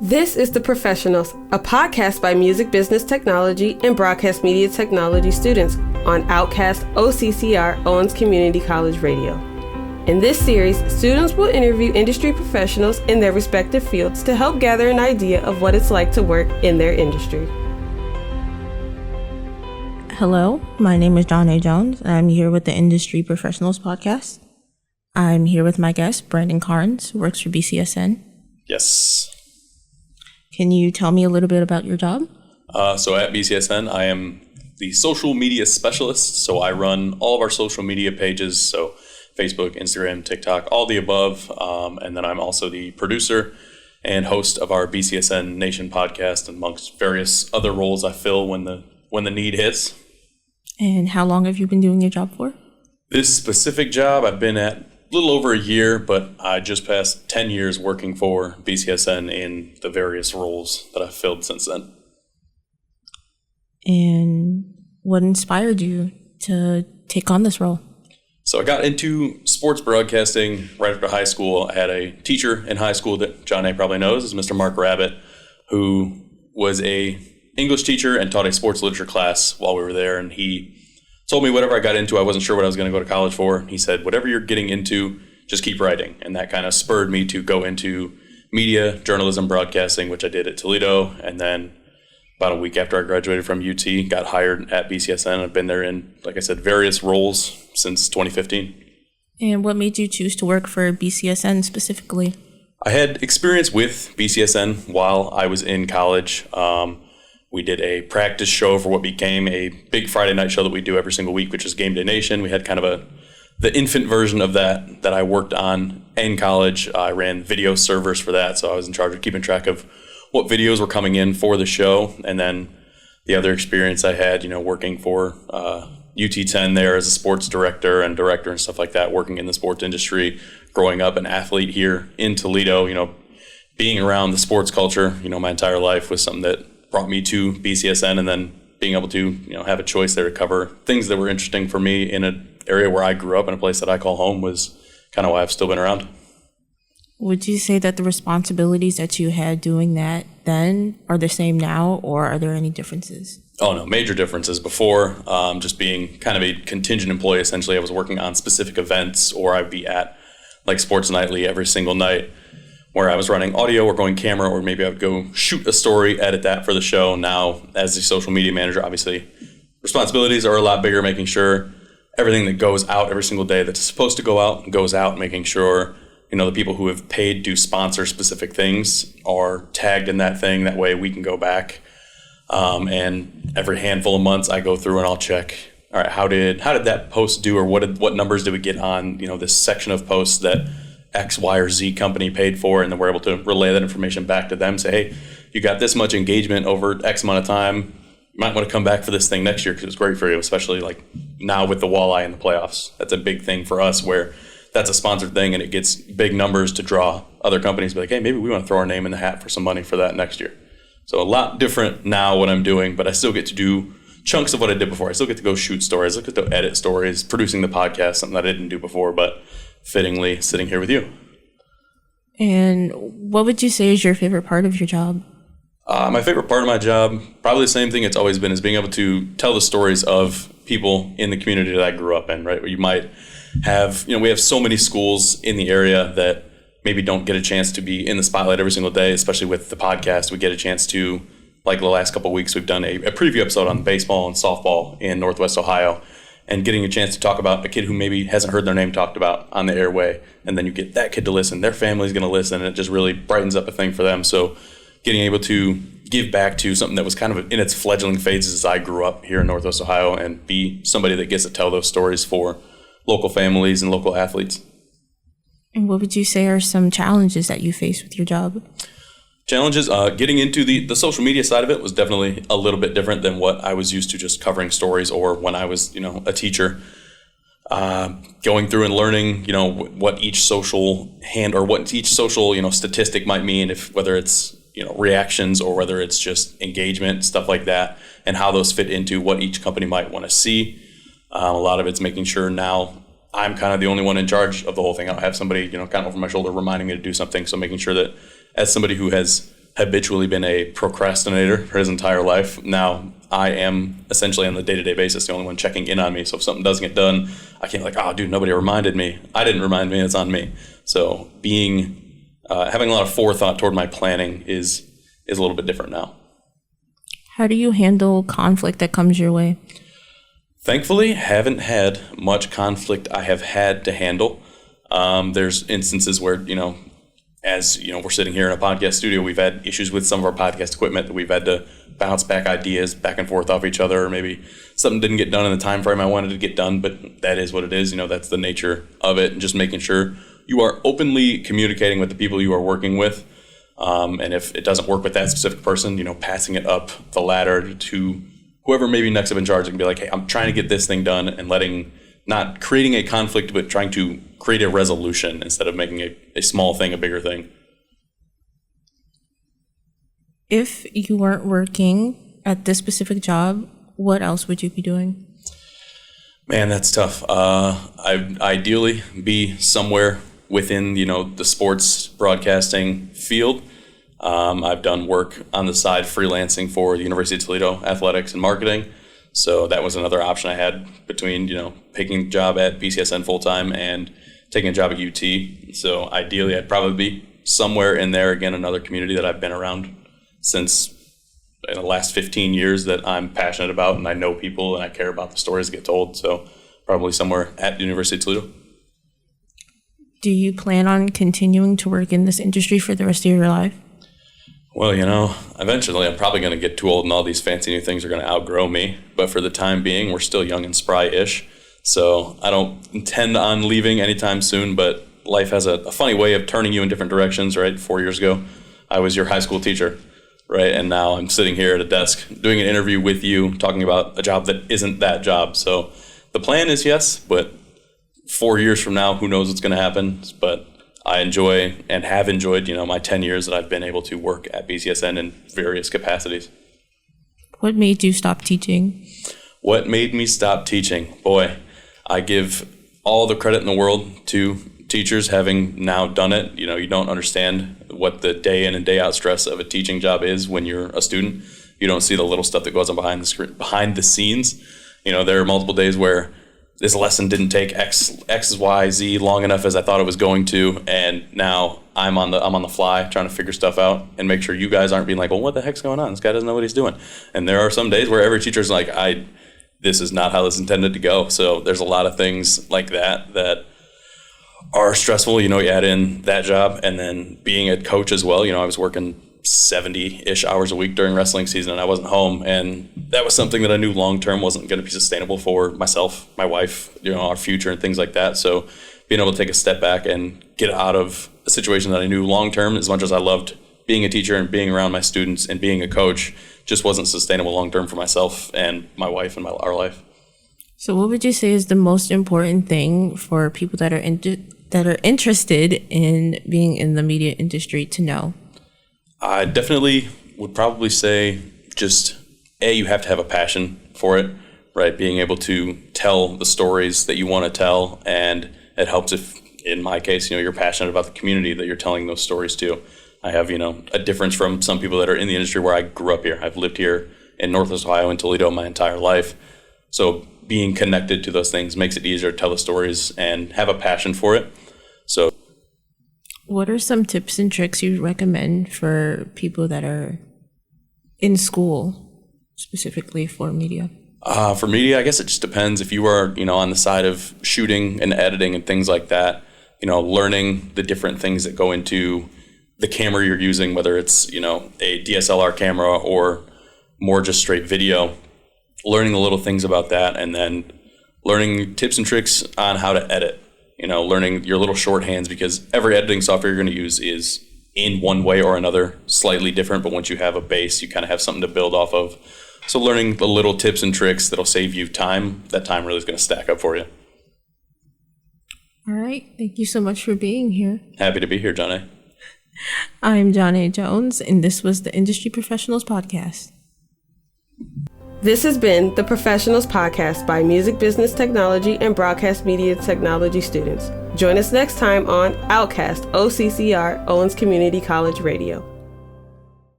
This is The Professionals, a podcast by music business technology and broadcast media technology students on Outcast OCCR Owens Community College Radio. In this series, students will interview industry professionals in their respective fields to help gather an idea of what it's like to work in their industry. Hello, my name is Jonee Jones. I'm here with the Industry Professionals podcast. I'm here with my guest, Brandon Carnes, who works for BCSN. Yes. Can you tell me a little bit about your job? So at BCSN, I am the social media specialist. So I run all of our social media pages. So Facebook, Instagram, TikTok, all the above. And then I'm also the producer and host of our BCSN Nation podcast, amongst various other roles I fill when the need hits. And how long have you been doing your job for? This specific job I've been at a little over a year, but I just passed 10 years working for BCSN in the various roles that I've filled since then. And what inspired you to take on this role? So I got into sports broadcasting right after high school. I had a teacher in high school that Jonee probably knows, is Mr. Mark Rabbit, who was a English teacher and taught a sports literature class while we were there. And he told me whatever I got into, I wasn't sure what I was going to go to college for. He said, whatever you're getting into, just keep writing. And that kind of spurred me to go into media, journalism, broadcasting, which I did at Toledo. And then about a week after I graduated from UT, got hired at BCSN. I've been there in, like I said, various roles since 2015. And what made you choose to work for BCSN specifically? I had experience with BCSN while I was in college. We did a practice show for what became a big Friday night show that we do every single week, which is Game Day Nation. We had kind of the infant version of that I worked on in college. I ran video servers for that, so I was in charge of keeping track of what videos were coming in for the show. And then the other experience I had, working for UT10 there as a sports director and stuff like that, working in the sports industry, growing up an athlete here in Toledo, being around the sports culture, my entire life was something that brought me to BCSN, and then being able to, have a choice there to cover things that were interesting for me in an area where I grew up, in a place that I call home, was kind of why I've still been around. Would you say that the responsibilities that you had doing that then are the same now, or are there any differences? Oh, no, major differences. Before, just being kind of a contingent employee, essentially, I was working on specific events, or I'd be at like Sports Nightly every single night, where I was running audio or going camera, or maybe I would go shoot a story, edit that for the show. Now, as the social media manager, obviously, responsibilities are a lot bigger, making sure everything that goes out every single day that's supposed to go out goes out, making sure, the people who have paid to sponsor specific things are tagged in that thing. That way we can go back. And every handful of months I go through and I'll check, all right, how did that post do, or what numbers did we get on, this section of posts that X, Y, or Z company paid for, and then we're able to relay that information back to them, say, hey, you got this much engagement over X amount of time, you might want to come back for this thing next year because it's great for you, especially like now with the walleye in the playoffs. That's a big thing for us, where that's a sponsored thing and it gets big numbers to draw other companies to be like, hey, maybe we want to throw our name in the hat for some money for that next year. So a lot different now what I'm doing, but I still get to do chunks of what I did before. I still get to go shoot stories, I get to edit stories, producing the podcast, something that I didn't do before, but fittingly sitting here with you. And what would you say is your favorite part of your job? My favorite part of my job, probably the same thing it's always been, is being able to tell the stories of people in the community that I grew up in, right? Where you might have, we have so many schools in the area that maybe don't get a chance to be in the spotlight every single day, especially with the podcast. We get a chance to, like the last couple of weeks, we've done a preview episode on baseball and softball in Northwest Ohio, and getting a chance to talk about a kid who maybe hasn't heard their name talked about on the airway. And then you get that kid to listen, their family's going to listen, and it just really brightens up a thing for them. So getting able to give back to something that was kind of in its fledgling phases as I grew up here in Northwest Ohio, and be somebody that gets to tell those stories for local families and local athletes. And what would you say are some challenges that you face with your job? Challenges, getting into the social media side of it was definitely a little bit different than what I was used to just covering stories, or when I was, a teacher. Going through and learning, what each social statistic might mean, whether it's, reactions or whether it's just engagement, stuff like that, and how those fit into what each company might want to see. A lot of it's making sure now I'm kind of the only one in charge of the whole thing. I don't have somebody, kind of over my shoulder reminding me to do something. So making sure that as somebody who has habitually been a procrastinator for his entire life. Now I am essentially on the day-to-day basis the only one checking in on me. So if something doesn't get done, I can't oh, dude, nobody reminded me. I didn't remind me, it's on me. So having a lot of forethought toward my planning is a little bit different now. How do you handle conflict that comes your way? Thankfully, haven't had much conflict I have had to handle. There's instances where, as we're sitting here in a podcast studio, we've had issues with some of our podcast equipment that we've had to bounce back ideas back and forth off each other, or maybe something didn't get done in the time frame I wanted to get done, but that is what it is. That's the nature of it, and just making sure you are openly communicating with the people you are working with. And if it doesn't work with that specific person, passing it up the ladder to whoever may be next up in charge and be like, hey, I'm trying to get this thing done, and not creating a conflict, but trying to create a resolution instead of making a small thing a bigger thing. If you weren't working at this specific job, what else would you be doing? Man, that's tough. I'd ideally be somewhere within, the sports broadcasting field. I've done work on the side freelancing for the University of Toledo athletics and marketing. So that was another option I had between, taking a job at BCSN full-time and taking a job at UT. So ideally, I'd probably be somewhere in there. Again, another community that I've been around since in the last 15 years that I'm passionate about, and I know people and I care about the stories that get told. So probably somewhere at the University of Toledo. Do you plan on continuing to work in this industry for the rest of your life? Well, eventually I'm probably going to get too old and all these fancy new things are going to outgrow me. But for the time being, we're still young and spry-ish. So I don't intend on leaving anytime soon, but life has a funny way of turning you in different directions, right? 4 years ago, I was your high school teacher, right? And now I'm sitting here at a desk doing an interview with you, talking about a job that isn't that job. So the plan is yes, but 4 years from now, who knows what's going to happen. But I enjoy and have enjoyed, my 10 years that I've been able to work at BCSN in various capacities. What made you stop teaching? What made me stop teaching? Boy, I give all the credit in the world to teachers having now done it. You don't understand what the day in and day out stress of a teaching job is when you're a student. You don't see the little stuff that goes on behind the screen, behind the scenes. There are multiple days where this lesson didn't take X, Y, Z long enough as I thought it was going to, and now I'm on the fly trying to figure stuff out and make sure you guys aren't being like, well, what the heck's going on? This guy doesn't know what he's doing. And there are some days where every teacher's like, this is not how this is intended to go. So there's a lot of things like that are stressful. You add in that job, and then being a coach as well. I was working 70-ish hours a week during wrestling season, and I wasn't home, and that was something that I knew long-term wasn't going to be sustainable for myself, my wife, our future and things like that. So being able to take a step back and get out of a situation that I knew long-term, as much as I loved being a teacher and being around my students and being a coach, just wasn't sustainable long-term for myself and my wife and our life. So what would you say is the most important thing for people that are interested in being in the media industry to know? I definitely would probably say just, you have to have a passion for it, right? Being able to tell the stories that you want to tell, and it helps if, in my case, you're passionate about the community that you're telling those stories to. I have, a difference from some people that are in the industry where I grew up here. I've lived here in Northwest Ohio in Toledo my entire life. So being connected to those things makes it easier to tell the stories and have a passion for it. So what are some tips and tricks you recommend for people that are in school, specifically for media? For media, I guess it just depends. If you are, on the side of shooting and editing and things like that, learning the different things that go into the camera you're using, whether it's, a DSLR camera or more just straight video, learning the little things about that, and then learning tips and tricks on how to edit. Learning your little shorthands, because every editing software you're going to use is in one way or another slightly different, but once you have a base, you kind of have something to build off of. So learning the little tips and tricks that'll save you time, that time really is going to stack up for you. All right. Thank you so much for being here. Happy to be here, Jonee. I'm Jonee Jones, and this was the Industry Professionals Podcast. This has been the Professionals Podcast by Music Business Technology and Broadcast Media Technology students. Join us next time on Outcast OCCR Owens Community College Radio.